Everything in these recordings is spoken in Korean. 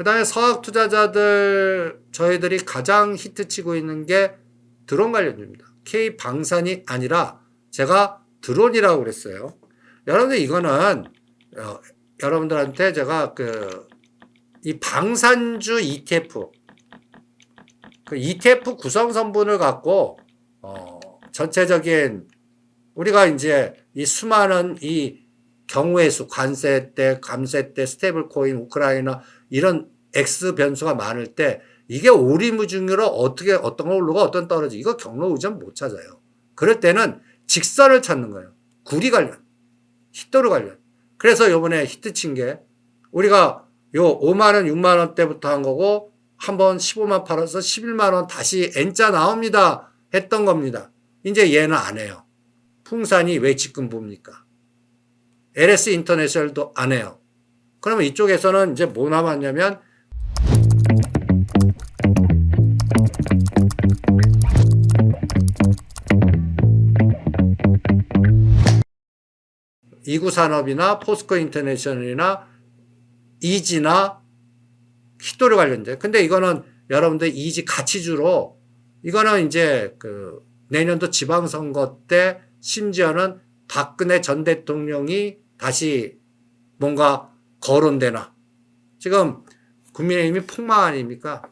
다음에 서학 투자자들 저희들이 가장 히트치고 있는 게 드론 관련주입니다. K 방산이 아니라 제가 드론이라고 그랬어요. 여러분들 이거는 여러분들한테 제가 이 방산주 ETF 그 ETF 구성 성분을 갖고 전체적인 우리가 이제 이 수많은 이 경우의 수, 관세 때, 감세 때, 스테이블 코인, 우크라이나 이런 X 변수가 많을 때 이게 오리무중으로 어떤 거 오르고 어떤 떨어지고 이거 경로 의존 못 찾아요. 그럴 때는 직선을 찾는 거예요. 구리 관련, 히토르 관련. 그래서 요번에 히트 친 게 우리가 요 5만원, 6만원 때부터 한 거고 한번 15만 팔아서 11만원 다시 N자 나옵니다. 했던 겁니다. 이제 얘는 안 해요. 풍산이 왜 지금 봅니까? LS 인터내셔널도 안 해요. 그러면 이쪽에서는 이제 뭐 남았냐면 이구산업이나 포스코 인터내셔널이나 이지나 히토르 관련돼. 근데 이거는 여러분들 이지 가치주로 이거는 이제 내년도 지방선거 때 심지어는 박근혜 전 대통령이 다시 뭔가 거론되나. 지금 국민의힘이 폭망 아닙니까?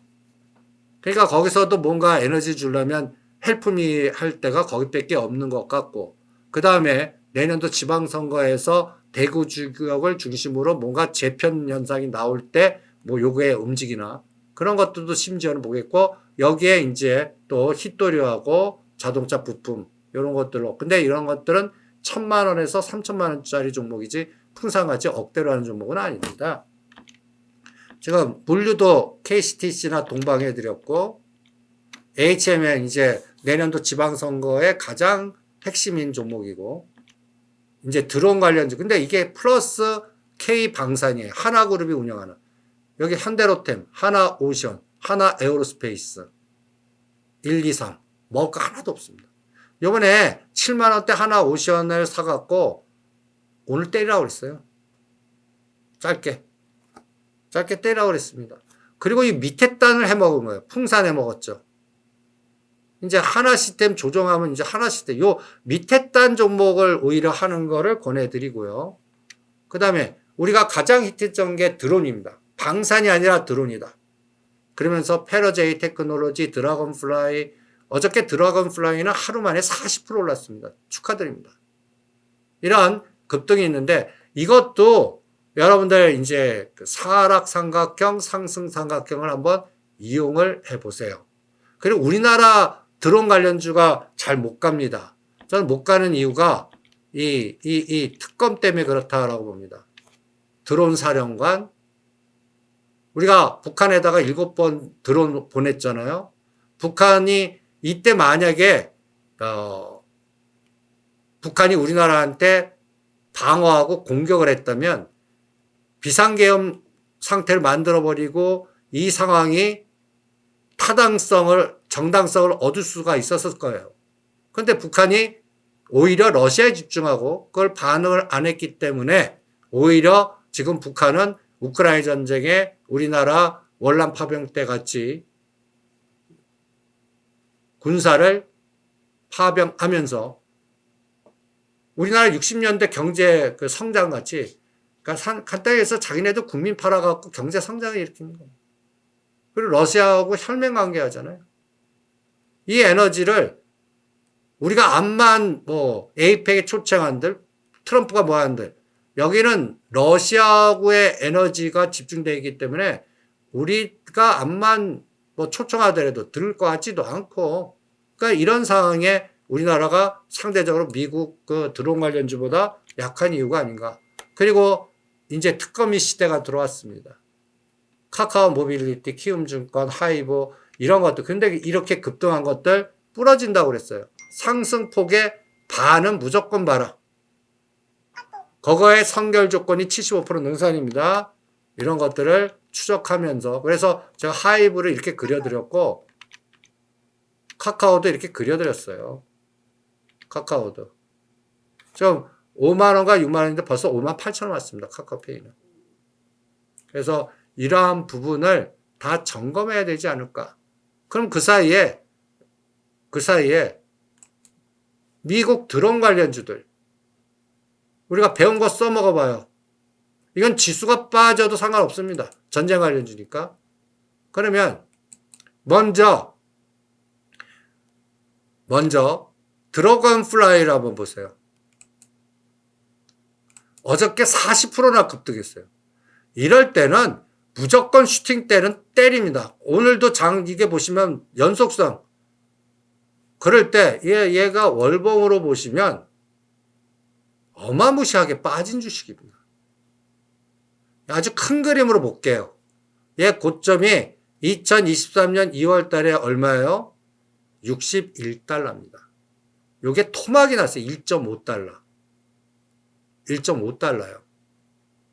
그러니까 거기서도 뭔가 에너지 주려면 헬프미 할 때가 거기밖에 없는 것 같고, 그 다음에 내년도 지방선거에서 대구 지역을 중심으로 뭔가 재편 현상이 나올 때 뭐 요거에 움직이나 그런 것들도 심지어는 보겠고, 여기에 이제 또 히토류하고 자동차 부품 이런 것들로. 근데 이런 것들은 1,000만 원에서 3,000만 원짜리 종목이지 풍산같이 억대로 하는 종목은 아닙니다. 지금 물류도 KCTC나 동방해 드렸고, HM은 이제 내년도 지방선거의 가장 핵심인 종목이고, 이제 드론 관련주. 근데 이게 플러스 K 방산이에요. 하나그룹이 운영하는. 여기 현대로템, 하나오션, 하나에어로스페이스, 1, 2, 3. 먹을 거 하나도 없습니다. 요번에 7만원대 하나오션을 사갖고 오늘 때리라고 그랬어요. 짧게 때리라고 그랬습니다. 그리고 이 밑에 단을 해먹은 거예요. 풍산 해먹었죠. 이제 하나 시스템 조정하면 이제 하나 시스템, 요 밑에 단 종목을 오히려 하는 거를 권해드리고요. 그 다음에 우리가 가장 히트했던 게 드론입니다. 방산이 아니라 드론이다. 그러면서 페러제이 테크놀로지, 드래곤플라이, 어저께 드래곤플라이는 하루 만에 40% 올랐습니다. 축하드립니다. 이런 급등이 있는데 이것도 여러분들 이제 하락 삼각형, 상승 삼각형을 한번 이용을 해보세요. 그리고 우리나라 드론 관련주가 잘 못 갑니다. 저는 못 가는 이유가 이 특검 때문에 그렇다라고 봅니다. 드론 사령관, 우리가 북한에다가 7번 드론 보냈잖아요. 북한이 이때 만약에 북한이 우리나라한테 방어하고 공격을 했다면 비상계엄 상태를 만들어버리고 이 상황이 정당성을 얻을 수가 있었을 거예요. 그런데 북한이 오히려 러시아에 집중하고 그걸 반응을 안 했기 때문에 오히려 지금 북한은 우크라이나 전쟁에 우리나라 월남 파병 때 같이 군사를 파병하면서 우리나라 60년대 경제 성장 같이, 그러니까 간단히 해서 자기네도 국민 팔아갖고 경제 성장을 일으키는 거예요. 그리고 러시아하고 혈맹 관계 하잖아요. 이 에너지를 우리가 암만 에이펙의 초청한들, 트럼프가 뭐 하는들, 여기는 러시아하고의 에너지가 집중되어 있기 때문에 우리가 암만 초청하더라도 들을 것 같지도 않고, 그러니까 이런 상황에 우리나라가 상대적으로 미국 드론 관련주보다 약한 이유가 아닌가. 그리고 이제 특검이 시대가 들어왔습니다. 카카오 모빌리티, 키움증권, 하이보 이런 것들. 근데 이렇게 급등한 것들 부러진다고 그랬어요. 상승폭의 반은 무조건 봐라. 그거의 선결 조건이 75% 능선입니다. 이런 것들을 추적하면서, 그래서 제가 하이브를 이렇게 그려드렸고 카카오도 이렇게 그려드렸어요. 카카오도 지금 5만원과 6만원인데 벌써 58,000원 왔습니다. 카카오페이는. 그래서 이러한 부분을 다 점검해야 되지 않을까. 그럼 그 사이에 미국 드론 관련주들 우리가 배운 거 써먹어 봐요. 이건 지수가 빠져도 상관없습니다. 전쟁 관련주니까. 그러면 먼저 드래곤플라이를 한번 보세요. 어저께 40%나 급등했어요. 이럴 때는 무조건 슈팅 때는 때립니다. 오늘도 이게 보시면 연속성. 그럴 때 얘가 월봉으로 보시면 어마무시하게 빠진 주식입니다. 아주 큰 그림으로 볼게요. 얘 고점이 2023년 2월 달에 얼마예요? 61달러입니다. 요게 토막이 났어요. 1.5달러. 1.5달러요.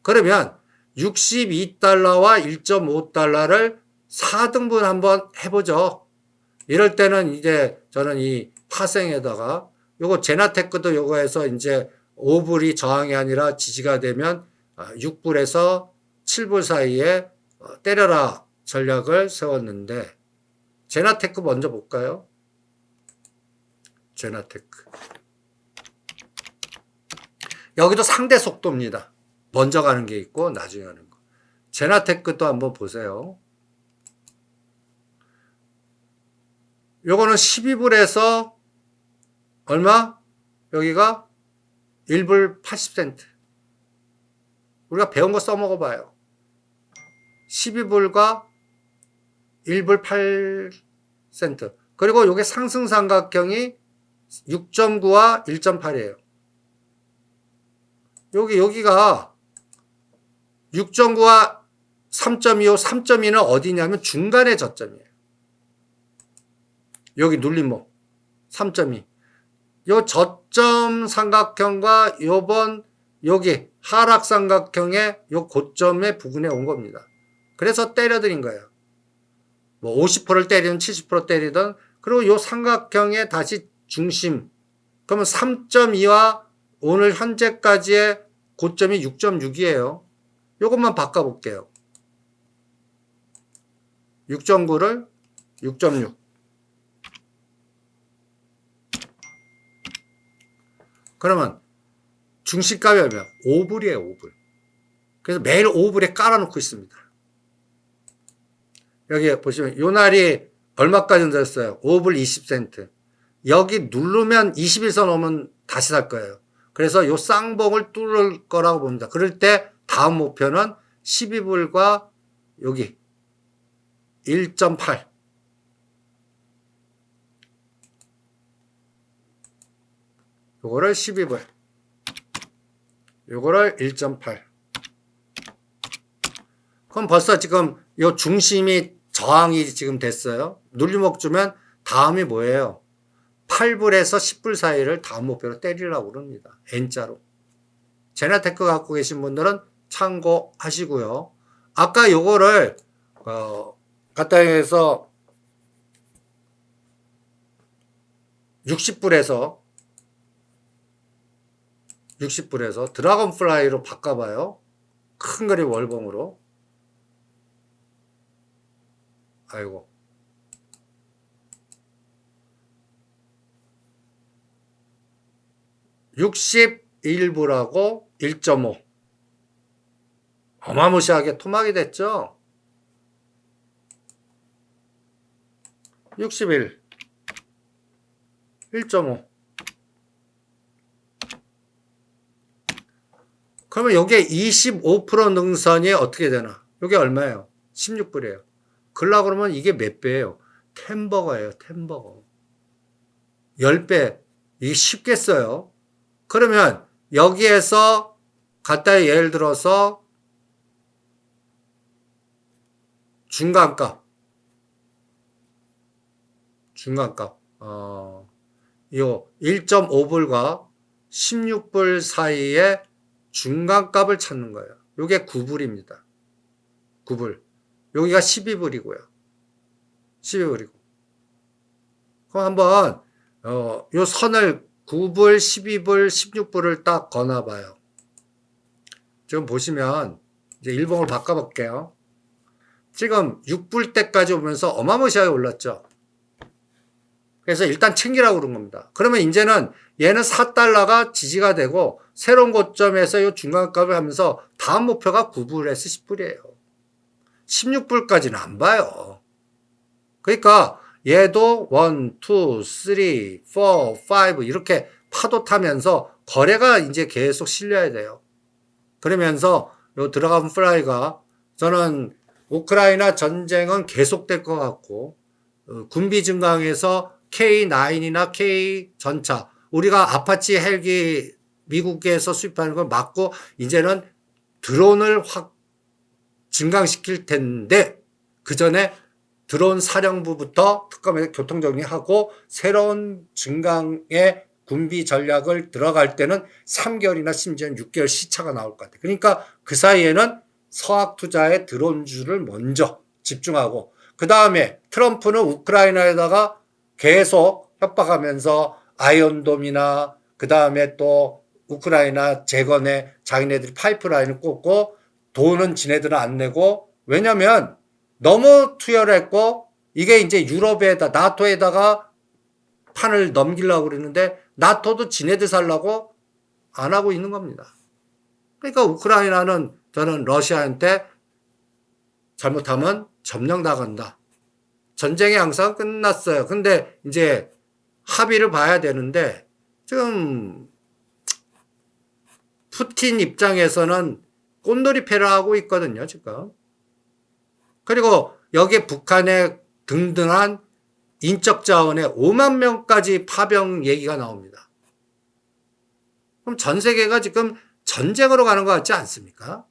그러면 62달러와 1.5달러를 4등분 한번 해보죠. 이럴 때는 이제 저는 이 파생에다가 요거 제나테크도 요거 해서 이제 5불이 저항이 아니라 지지가 되면 6불에서 7불 사이에 때려라 전략을 세웠는데 제나테크 먼저 볼까요? 제나테크. 여기도 상대 속도입니다. 먼저 가는 게 있고 나중에 가는 거. 제나테크도 한번 보세요. 요거는 12불에서 얼마? 여기가 1불 80센트. 우리가 배운 거 써먹어 봐요. 12불과 1불 8센트. 그리고 요게 상승삼각형이 6.9와 1.8이에요. 여기가 6.9와 3.25, 3.2는 어디냐면 중간의 저점이에요. 여기 눌림목 3.2. 요 저점 삼각형과 요번 여기 하락 삼각형의 요 고점의 부근에 온 겁니다. 그래서 때려드린 거예요. 뭐 50%를 때리든 70% 때리든 그리고 요 삼각형의 다시 중심. 그러면 3.2와 오늘 현재까지의 고점이 6.6이에요. 요것만 바꿔볼게요. 6.9를 6.6. 그러면 중심값이 얼마야? 5불이에요, 5불. 그래서 매일 5불에 깔아놓고 있습니다. 여기 보시면 요 날이 얼마까지 늘었어요? 5불 20센트. 여기 누르면 21선 오면 다시 살 거예요. 그래서 요 쌍봉을 뚫을 거라고 봅니다. 그럴 때 다음 목표는 12불과 여기 1.8. 요거를 12불. 요거를 1.8. 그럼 벌써 지금 요 중심이 저항이 지금 됐어요. 눌림목 주면 다음이 뭐예요? 8불에서 10불 사이를 다음 목표로 때리라고 그럽니다. N자로. 제나테크 갖고 계신 분들은 참고하시고요. 아까 요거를 갖다 해서 60불에서 드래곤플라이로 바꿔봐요. 큰 그림 월봉으로. 아이고. 61불하고 1.5. 어마무시하게 토막이 됐죠? 61. 1.5. 그러면 요게 25% 능선이 어떻게 되나? 요게 얼마예요? 16불이에요. 그러려고 그러면 이게 몇 배예요? 템버거예요, 템버거. 10배. 이게 쉽겠어요? 그러면 여기에서 갖다 예를 들어서 중간값. 요 1.5불과 16불 사이에 중간값을 찾는 거예요. 요게 9불입니다. 9불. 여기가 12불이고요. 12불이고. 그럼 한번 요 선을 9불, 12불, 16불을 딱 거놔봐요. 지금 보시면 이제 일봉을 바꿔볼게요. 지금 6불 때까지 오면서 어마무시하게 올랐죠. 그래서 일단 챙기라고 그런 겁니다. 그러면 이제는 얘는 4달러가 지지가 되고 새로운 고점에서 이 중간값을 하면서 다음 목표가 9불에서 10불이에요. 16불까지는 안 봐요. 그러니까 얘도 1, 2, 3, 4, 5 이렇게 파도 타면서 거래가 이제 계속 실려야 돼요. 그러면서 요 들어간 플라이가 저는 우크라이나 전쟁은 계속될 것 같고 군비 증강에서 K9이나 K 전차 우리가 아파치 헬기 미국에서 수입하는 걸 막고 이제는 드론을 확 증강시킬 텐데 그 전에 드론 사령부부터 특검에서 교통정리하고 새로운 증강의 군비 전략을 들어갈 때는 3개월이나 심지어는 6개월 시차가 나올 것 같아요. 그러니까 그 사이에는 서학 투자의 드론주를 먼저 집중하고 그 다음에 트럼프는 우크라이나에다가 계속 협박하면서 아이언돔이나 그 다음에 또 우크라이나 재건에 자기네들이 파이프라인을 꽂고 돈은 지네들은 안 내고 왜냐면 너무 투여를 했고 이게 이제 유럽에다 나토에다가 판을 넘기려고 그러는데 나토도 지네들 살라고 안 하고 있는 겁니다. 그러니까 우크라이나는 저는 러시아한테 잘못하면 점령당한다. 전쟁이 항상 끝났어요. 근데 이제 합의를 봐야 되는데 지금 푸틴 입장에서는 꼰놀이패를 하고 있거든요, 지금. 그리고 여기에 북한의 등등한 인적 자원에 5만 명까지 파병 얘기가 나옵니다. 그럼 전 세계가 지금 전쟁으로 가는 것 같지 않습니까?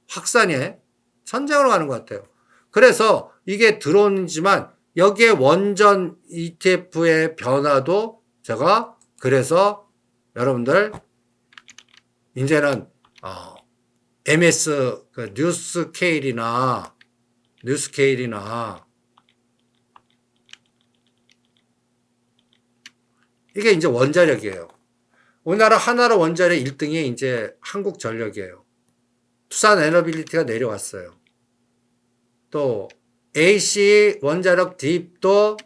확산에 전쟁으로 가는 것 같아요. 그래서 이게 드론이지만 여기에 원전 ETF의 변화도 제가 그래서 여러분들 이제는 MS 그 뉴스케일이나 이게 이제 원자력이에요. 우리나라 하나로 원자력 1등이 이제 한국전력이에요. 투산 에너빌리티가 내려왔어요. 또 AC 원자력 딥도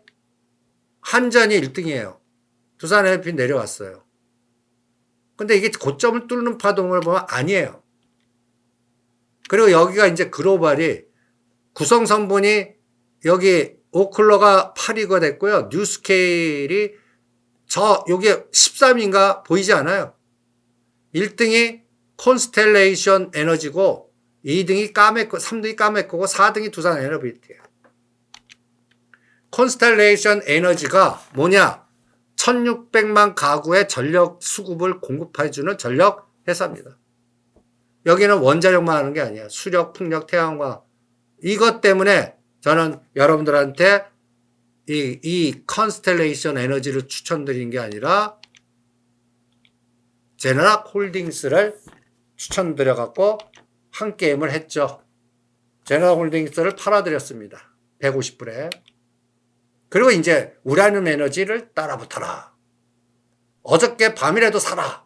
한전이 1등이에요. 투산 에너빌리티 내려왔어요. 근데 이게 고점을 뚫는 파동을 보면 아니에요. 그리고 여기가 이제 글로벌이 구성 성분이 여기 오클러가 8위가 됐고요. 뉴스케일이 여기 13인가 보이지 않아요. 1등이 콘스텔레이션 에너지고 2등이 까메코, 3등이 까메코고 4등이 두산 에너빌리티예요. 콘스텔레이션 에너지가 뭐냐? 1600만 가구의 전력 수급을 공급해주는 전력 회사입니다. 여기는 원자력만 하는 게 아니야. 수력, 풍력, 태양광. 이것 때문에 저는 여러분들한테 이 컨스텔레이션 에너지를 추천드린 게 아니라 제너락 홀딩스를 추천드려갖고 한 게임을 했죠. 제너락 홀딩스를 팔아드렸습니다. 150불에. 그리고 이제 우라늄 에너지를 따라붙어라. 어저께 밤이라도 사라.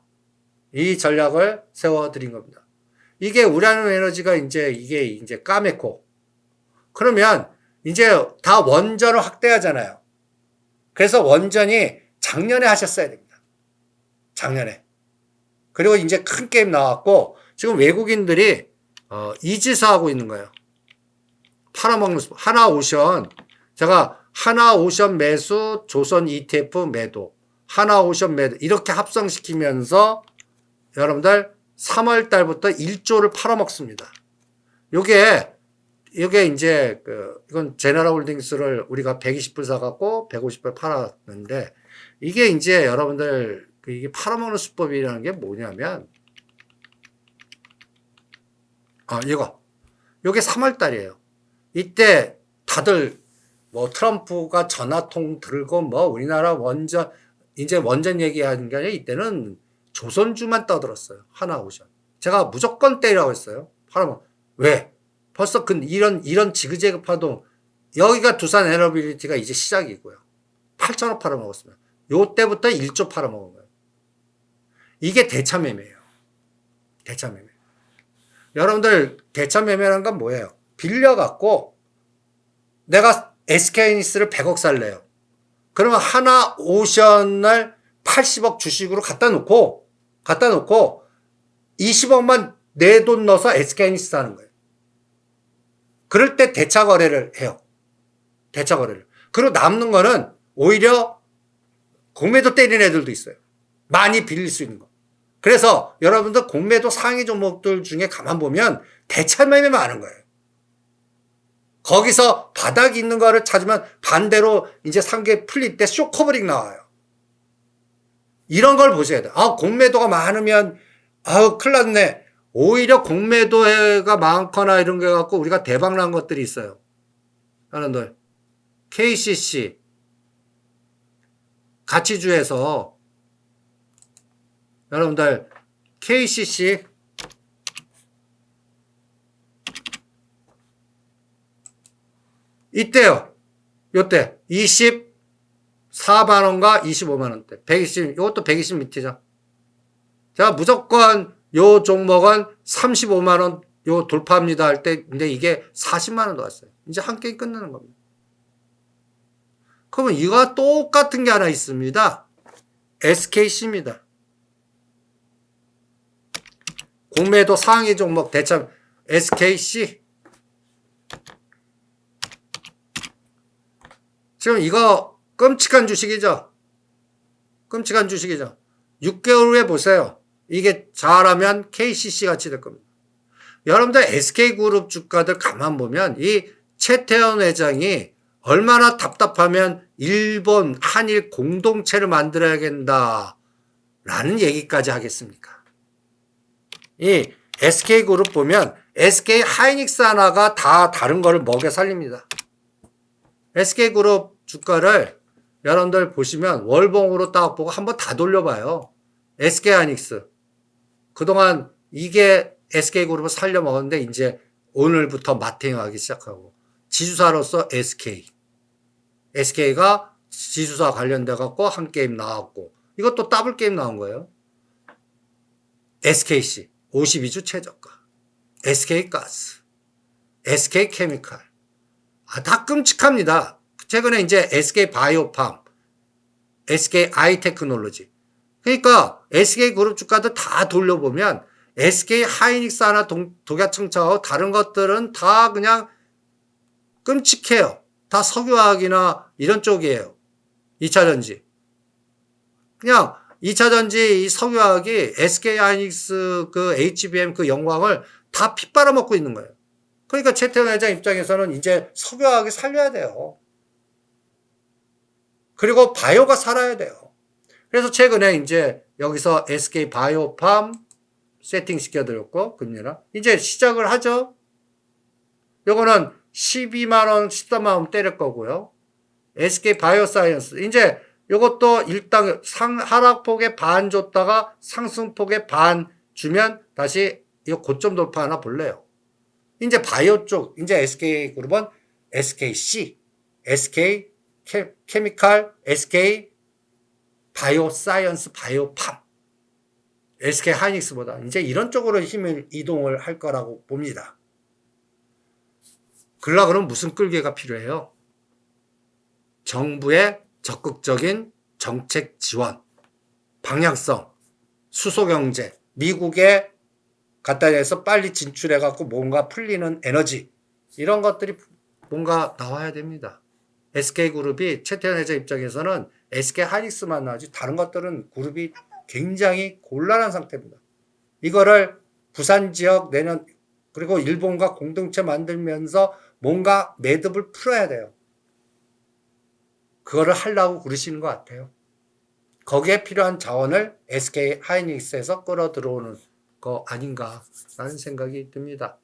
이 전략을 세워드린 겁니다. 이게 우라늄 에너지가 이게 이제 까메코. 그러면 이제 다 원전을 확대하잖아요. 그래서 원전이 작년에 하셨어야 됩니다. 작년에. 그리고 이제 큰 게임 나왔고 지금 외국인들이 이지사하고 있는 거예요. 팔아먹는 수. 하나오션. 제가 하나오션 매수, 조선 ETF 매도, 하나오션 매도 이렇게 합성시키면서 여러분들 3월 달부터 1조를 팔아먹습니다. 요게 이제 이건 제너럴 홀딩스를 우리가 120불 사갖고 150불 팔았는데 이게 이제 여러분들 이게 팔아먹는 수법이라는 게 뭐냐면 요게 3월 달이에요. 이때 다들 뭐 트럼프가 전화통 들고 뭐 우리나라 원전 이제 원전 얘기하는 게 아니라 이때는 조선주만 떠들었어요. 하나오션. 제가 무조건 때리라고 했어요. 팔아먹. 왜? 벌써 이런 지그재그 파동 여기가 두산 에너빌리티가 이제 시작이고요. 8천억 팔아먹었으면 요때부터 1조 팔아먹은 거예요. 이게 대차매매예요. 대차매매. 여러분들 대차매매라는 건 뭐예요? 빌려갖고 내가 SK하이닉스를 100억 살래요. 그러면 하나 오션을 80억 주식으로 갖다 놓고 20억만 내 돈 넣어서 SK하이닉스 사는 거예요. 그럴 때 대차 거래를 해요. 대차 거래를. 그리고 남는 거는 오히려 공매도 때리는 애들도 있어요. 많이 빌릴 수 있는 거. 그래서 여러분들 공매도 상위 종목들 중에 가만 보면 대차 매매 많은 거예요. 거기서 바닥이 있는 거를 찾으면 반대로 이제 상계 풀릴 때 쇼커버링 나와요. 이런 걸 보셔야 돼요. 공매도가 많으면 큰일 났네. 오히려 공매도가 많거나 이런 게 갖고 우리가 대박 난 것들이 있어요. 여러분들 KCC 가치주에서 여러분들 KCC 이때요. 요때 24만원과 25만원대 120, 이것도 120 밑이죠. 제가 무조건 요 종목은 35만원 요 돌파합니다 할 때 근데 이게 40만원도 왔어요. 이제 한 게임 끝나는 겁니다. 그러면 이거와 똑같은 게 하나 있습니다. SKC입니다. 공매도 상위 종목 대참 SKC. 지금 이거 끔찍한 주식이죠. 끔찍한 주식이죠. 6개월 후에 보세요. 이게 잘하면 KCC 같이 될 겁니다. 여러분들 SK그룹 주가들 가만 보면 이 최태원 회장이 얼마나 답답하면 일본 한일 공동체를 만들어야 된다 라는 얘기까지 하겠습니까? 이 SK그룹 보면 SK하이닉스 하나가 다 다른 거를 먹여 살립니다. SK그룹 주가를 여러분들 보시면 월봉으로 딱 보고 한번 다 돌려봐요. SK하이닉스. 그동안 이게 SK그룹을 살려 먹었는데 이제 오늘부터 마탱하기 시작하고 지주사로서 SK가 지주사 관련돼 갖고 한 게임 나왔고 이것도 더블 게임 나온 거예요. SKC 52주 최저가, SK가스, SK케미칼 다 끔찍합니다. 최근에 이제 SK바이오팜, SK아이테크놀로지 그러니까 SK그룹 주가들 다 돌려보면 SK하이닉스 하나 독야청차하고 다른 것들은 다 그냥 끔찍해요. 다 석유화학이나 이런 쪽이에요. 2차전지. 그냥 2차전지 이 석유화학이 SK하이닉스 그 HBM 그 영광을 다 피 빨아먹고 있는 거예요. 그러니까 최태원 회장 입장에서는 이제 석유화학이 살려야 돼요. 그리고 바이오가 살아야 돼요. 그래서 최근에 이제 여기서 SK바이오팜 세팅 시켜드렸고 금리나 이제 시작을 하죠. 요거는 12만원, 13만원 때릴 거고요. SK바이오사이언스 이제 요것도 일당 하락폭에 반 줬다가 상승폭에 반 주면 다시 이거 고점 돌파 하나 볼래요. 이제 바이오 쪽 이제 SK그룹은 SKC, SK케미칼, SK 바이오사이언스, 바이오팜, SK하이닉스보다 이제 이런 쪽으로 힘을 이동을 할 거라고 봅니다. 그러면 무슨 끌기가 필요해요? 정부의 적극적인 정책 지원, 방향성, 수소경제, 미국에 갖다 대서 빨리 진출해갖고 뭔가 풀리는 에너지 이런 것들이 뭔가 나와야 됩니다. SK그룹이 최태원 회장 입장에서는 SK하이닉스만 나오지 다른 것들은 그룹이 굉장히 곤란한 상태입니다. 이거를 부산 지역 내년 그리고 일본과 공동체 만들면서 뭔가 매듭을 풀어야 돼요. 그거를 하려고 그러시는 것 같아요. 거기에 필요한 자원을 SK하이닉스에서 끌어 들어오는 거 아닌가라는 생각이 듭니다.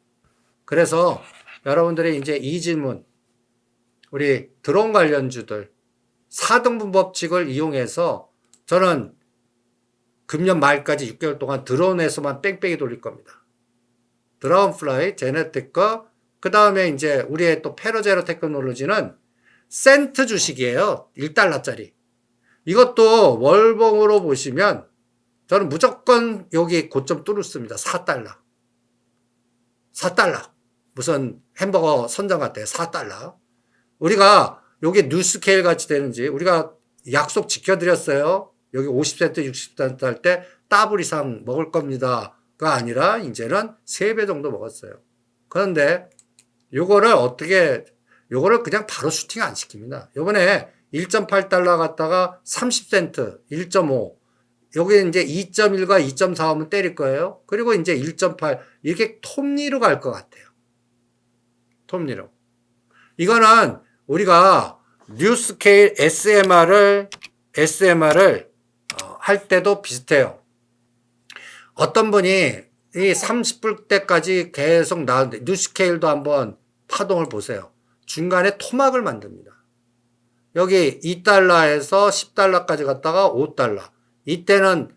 그래서 여러분들이 이제 이 질문 우리 드론 관련주들 4등분 법칙을 이용해서 저는 금년 말까지 6개월 동안 드론에서만 뺑뺑이 돌릴 겁니다. 드라곤플라이, 제네테크, 그 다음에 이제 우리의 또 페로제로 테크놀로지는 센트 주식이에요. 1달러짜리. 이것도 월봉으로 보시면 저는 무조건 여기 고점 뚫었습니다. 4달러. 4달러. 무슨 햄버거 선전 같아요. 4달러. 우리가 요게 뉴스케일 같이 되는지 우리가 약속 지켜드렸어요. 여기 50센트, 60센트 할 때 더블 이상 먹을 겁니다가 아니라 이제는 3배 정도 먹었어요. 그런데 요거를 그냥 바로 슈팅 안 시킵니다. 요번에 1.8달러 갔다가 30센트, 1.5. 여기 이제 2.1과 2.4 하면 때릴 거예요. 그리고 이제 1.8 이렇게 톱니로 갈 것 같아요. 톱니로. 이거는 우리가 뉴스케일 SMR을 할 때도 비슷해요. 어떤 분이 이 30불대까지 계속 나오는데 뉴스케일도 한번 파동을 보세요. 중간에 토막을 만듭니다. 여기 2달러에서 10달러까지 갔다가 5달러. 이때는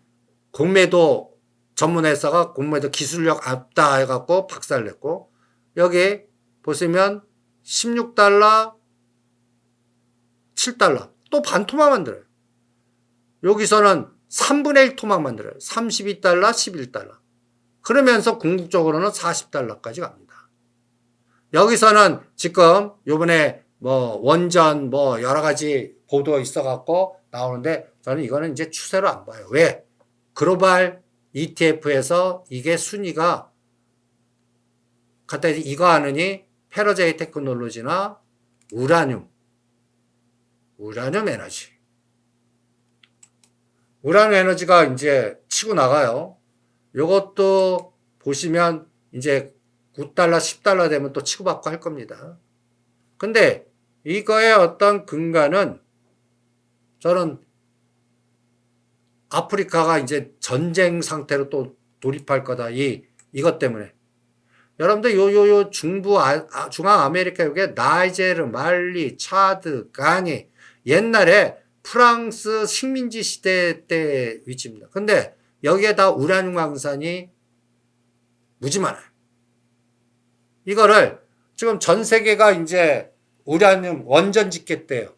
공매도 전문회사가 공매도 기술력 앞다 해갖고 박살냈고, 여기 보시면 16달러, 7달러. 또 반토막 만들어요. 여기서는 3분의 1 토막 만들어요. 32달러, 11달러. 그러면서 궁극적으로는 40달러까지 갑니다. 여기서는 지금 요번에 원전 여러 가지 보도 있어갖고 나오는데 저는 이거는 이제 추세로 안 봐요. 왜? 글로벌 ETF에서 이게 순위가 갖다 이거 하느니 페러제이 테크놀로지나 우라늄 에너지. 우라늄 에너지가 이제 치고 나가요. 요것도 보시면 이제 9달러, 10달러 되면 또 치고받고 할 겁니다. 근데 이거의 어떤 근간은 저는 아프리카가 이제 전쟁 상태로 또 돌입할 거다. 이것 때문에. 여러분들 요 중부 중앙 아메리카 여기에 나이제르, 말리, 차드, 가니 옛날에 프랑스 식민지 시대 때 위치입니다. 근데 여기에 다 우라늄 광산이 무지 많아요. 이거를 지금 전 세계가 이제 우라늄 원전 짓겠대요.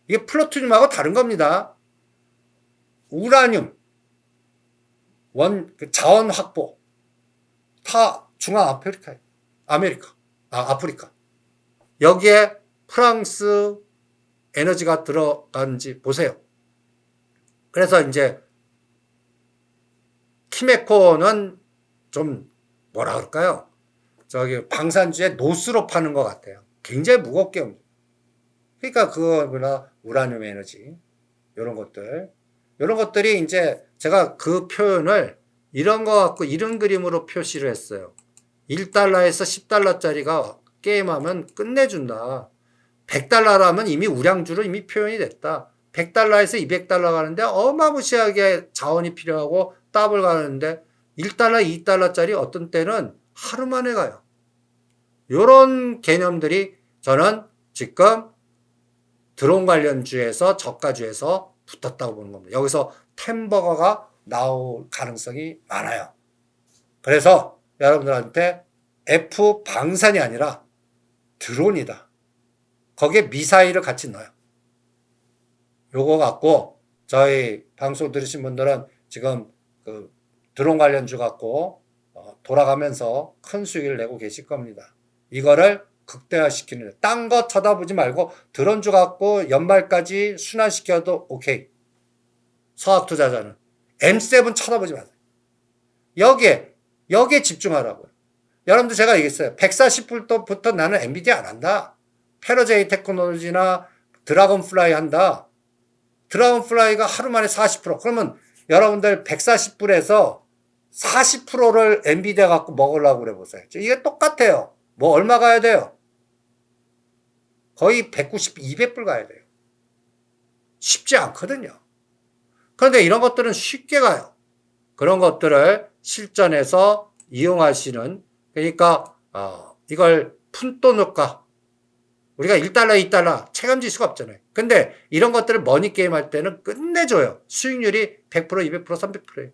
이게 플루토늄하고 다른 겁니다. 우라늄 자원 확보 다 중앙 아프리카 여기에 프랑스 에너지가 들어간지 보세요. 그래서 이제 키메코는 좀 뭐라 그럴까요? 저기 방산주에 노스로 파는 것 같아요. 굉장히 무겁게 옵니다. 그러니까 그거나 우라늄 에너지 이런 것들이 이제 제가 그 표현을 이런 거 갖고 이런 그림으로 표시를 했어요. 1달러에서 10달러짜리가 게임하면 끝내준다. 100달러라면 이미 우량주로 이미 표현이 됐다. 100달러에서 200달러 가는데 어마무시하게 자원이 필요하고 더블 가는데 1달러, 2달러짜리 어떤 때는 하루 만에 가요. 이런 개념들이 저는 지금 드론 관련주에서 저가주에서 붙었다고 보는 겁니다. 여기서 템버거가 나올 가능성이 많아요. 그래서 여러분들한테 F 방산이 아니라 드론이다. 거기에 미사일을 같이 넣어요. 요거 갖고 저희 방송 들으신 분들은 지금 그 드론 관련주 갖고 돌아가면서 큰 수익을 내고 계실 겁니다. 이거를 극대화시키는 딴 거 쳐다보지 말고 드론주 갖고 연말까지 순환시켜도 오케이. 서학 투자자는 M7 쳐다보지 마세요. 여기에 집중하라고요. 여러분들 제가 얘기했어요. 140불부터 나는 엔비디아 안 한다. 페러제이 테크놀로지나 드라곤플라이 한다. 드라곤플라이가 하루 만에 40%. 그러면 여러분들 140불에서 40%를 엔비디아 갖고 먹으려고 그래 보세요. 이게 똑같아요. 뭐 얼마 가야 돼요? 거의 190, 200불 가야 돼요. 쉽지 않거든요. 그런데 이런 것들은 쉽게 가요. 그런 것들을 실전에서 이용하시는, 그러니까 이걸 푼돈효과, 우리가 1달러, 2달러 체감질 수가 없잖아요. 근데 이런 것들을 머니게임 할 때는 끝내줘요. 수익률이 100%, 200%, 300%예요.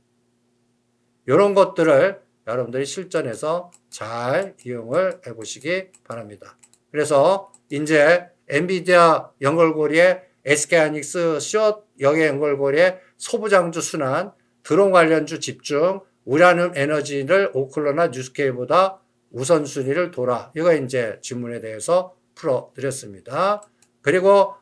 이런 것들을 여러분들이 실전에서 잘 이용을 해보시기 바랍니다. 그래서 이제 엔비디아 연결고리에 SK하이닉스 숏 여기 연결고리에 소부장주 순환, 드론 관련주 집중, 우라늄 에너지를 오클러나 뉴스케일보다 우선순위를 둬라. 이거 이제 질문에 대해서 풀어드렸습니다. 그리고